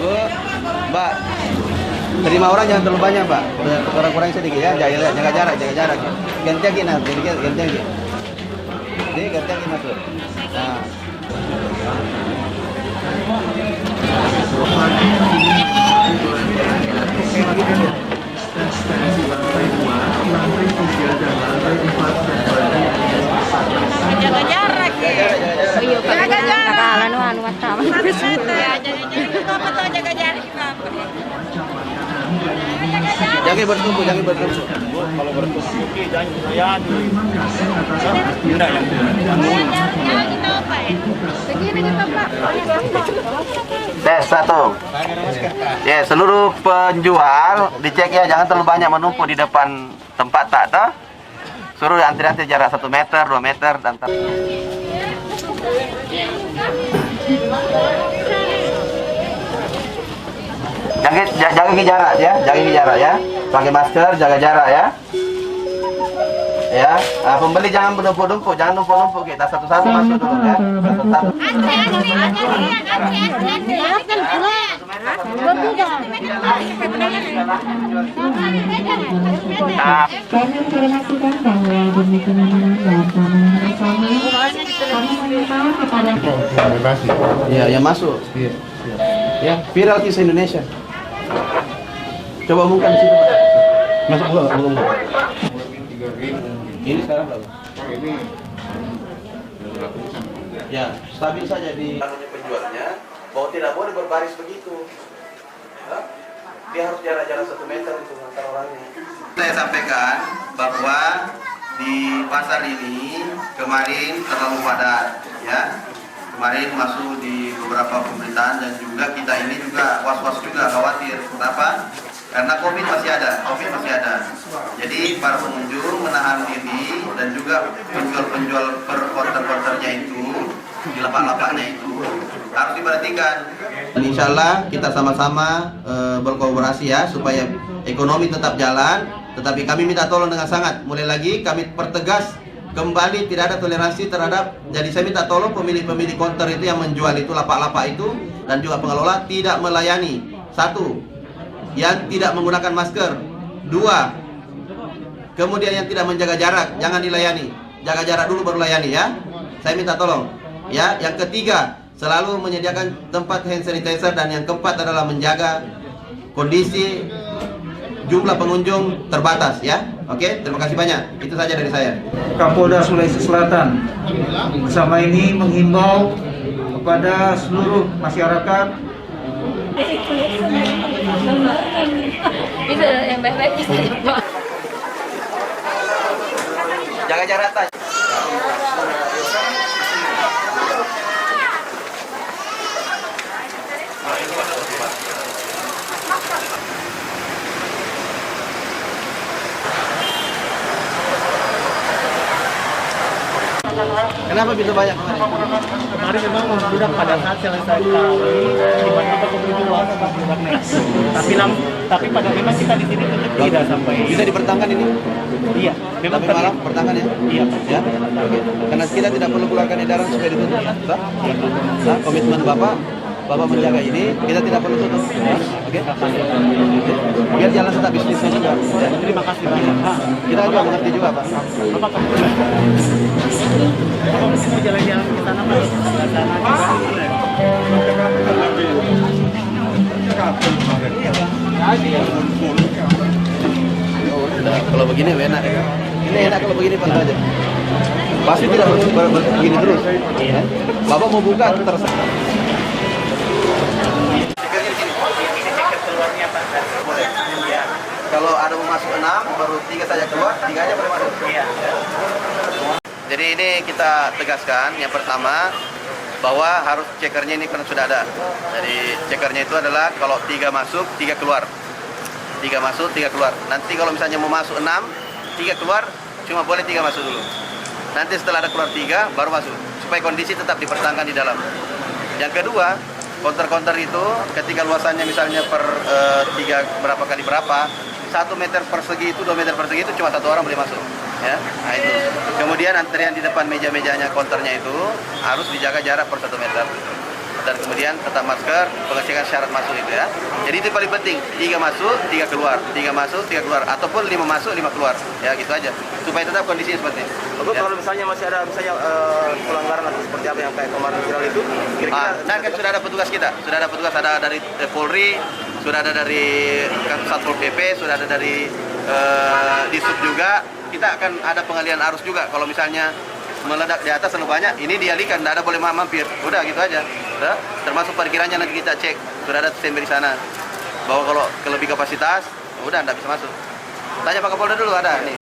Bu, Mbak, terima orang jangan terlalu banyak, Pak. Kurang-kurang sedikit ya, jaga jarak. Ganti lagi nanti, ganti lagi. Jadi ganti lagi masuk. Nah. Jaga jarak ya. Oh iya, jaga jarak. Nakalan anu sama. Ya, apa tuh jaga jarak apa? Jangan bertumpuk. Kalau bertumpuk jangan layan. Tidak yang Jangan kita apa ya? Begini kita, Pak. Tes satu. Ya, seluruh penjual dicek ya, jangan terlalu banyak menumpuk di depan tempat tak toh. Suruh antri-antri jarak 1 meter, 2 meter dan jaga jarak ya. Pakai masker, jaga jarak ya. Ya, pembeli jangan bernumpuk-numpuk, jangan numpuk-numpuk, kita satu-satu masuk dulu ya. Satu-satu. Kami informasikan bahwa demi kenyamanan dan keamanan bersama, kami meminta kepada Ya, yang masuk. Iya. Ya, viral kisah Indonesia. Coba umumkan di situ, Pak. Masuk belum? Ini sekarang berapa? Ini ya, stabil saja di penjualnya bahwa tidak boleh berbaris begitu. Ya? Dia harus jarak-jarak 1 meter untuk antar orangnya. Saya sampaikan bahwa di pasar ini kemarin terlalu padat, ya. Kemarin masuk di beberapa pemberitaan dan juga kita ini juga was-was juga khawatir. Kenapa? Karena COVID masih ada. Jadi para pengunjung menahan diri dan juga penjual-penjual per konter-konternya itu di lapak-lapaknya itu harus diperhatikan. Dan insya Allah kita sama-sama berkolaborasi ya supaya ekonomi tetap jalan. Tetapi kami minta tolong dengan sangat. Mulai lagi kami pertegas kembali tidak ada toleransi terhadap. Jadi saya minta tolong pemilik-pemilik konter itu yang menjual itu lapak-lapak itu dan juga pengelola tidak melayani. 1. Yang tidak menggunakan masker. 2. Kemudian yang tidak menjaga jarak, jangan dilayani. Jaga jarak dulu baru layani ya. Saya minta tolong. Ya, yang ketiga, selalu menyediakan tempat hand sanitizer dan yang keempat adalah menjaga kondisi jumlah pengunjung terbatas ya. Oke, terima kasih banyak. Itu saja dari saya. Kapolda Sulawesi Selatan bersama ini menghimbau kepada seluruh masyarakat Itu yang baik-baik bisa. Jaga jarak tadi. Kenapa bisa banyak kemarin? Kemarin memang membludak pada saat selesai kami tiba-tiba kemudian langsung membludak naik. Tapi pada memang kita di sini tetap tidak sampai. Bisa dipertahankan ini? Iya, memang Tapi malam pertahankan ya? Iya. Ya? Oke. Karena kita tidak perlu keluarkan edaran supaya ditutup. Nah, komitmen Bapak menjaga ini, kita tidak perlu tutup. Oke? Biar jalan tetap bisnisnya juga. Ya? Terima kasih banyak. Kita juga mengerti juga, Pak. Bapak mesti jalan-jalan ke sana, Pak. Nah, kalau begini enak. Ini enak kalau begini Pak aja. Pasti tidak begini terus. Ya? Bapak mau buka terserah. Kalau ada mau masuk 6, baru 3 saja keluar, 3 aja boleh masuk. Iya. Jadi ini kita tegaskan, yang pertama bahwa harus cekernya ini kan sudah ada. Jadi cekernya itu adalah kalau 3 masuk, 3 keluar. 3 masuk, 3 keluar. Nanti kalau misalnya mau masuk 6, 3 keluar, cuma boleh 3 masuk dulu. Nanti setelah ada keluar 3, baru masuk. Supaya kondisi tetap dipertahankan di dalam. Yang kedua, konter-konter itu ketika luasannya misalnya per 3 berapa kali berapa, 1 meter persegi itu 2 meter persegi itu cuma 1 orang boleh masuk ya. Nah itu kemudian antrian di depan meja-mejanya konternya itu harus dijaga jarak per 1 meter. dan kemudian tetap masker, pengecekan syarat masuk itu ya. Jadi itu paling penting, 3 masuk, 3 keluar, 3 masuk, 3 keluar, ataupun 5 masuk, 5 keluar, ya gitu aja, supaya tetap kondisinya seperti itu. Bapak, kalau misalnya masih ada pelanggaran atau seperti apa yang kayak kemarin viral itu, kira-kira Dan kan sudah ada petugas kita, sudah ada petugas, ada dari Polri, sudah ada dari Satpol PP, sudah ada dari Disub juga. Kita akan ada pengalihan arus juga. Kalau misalnya meledak di atas terlalu banyak, ini dialihkan, tidak ada boleh mampir. Udah gitu aja. Udah. Termasuk parkirannya nanti kita cek, sudah ada standby di sana. Bahwa kalau lebih kapasitas, udah tidak bisa masuk. Tanya Pak Kapolda dulu, ada nih.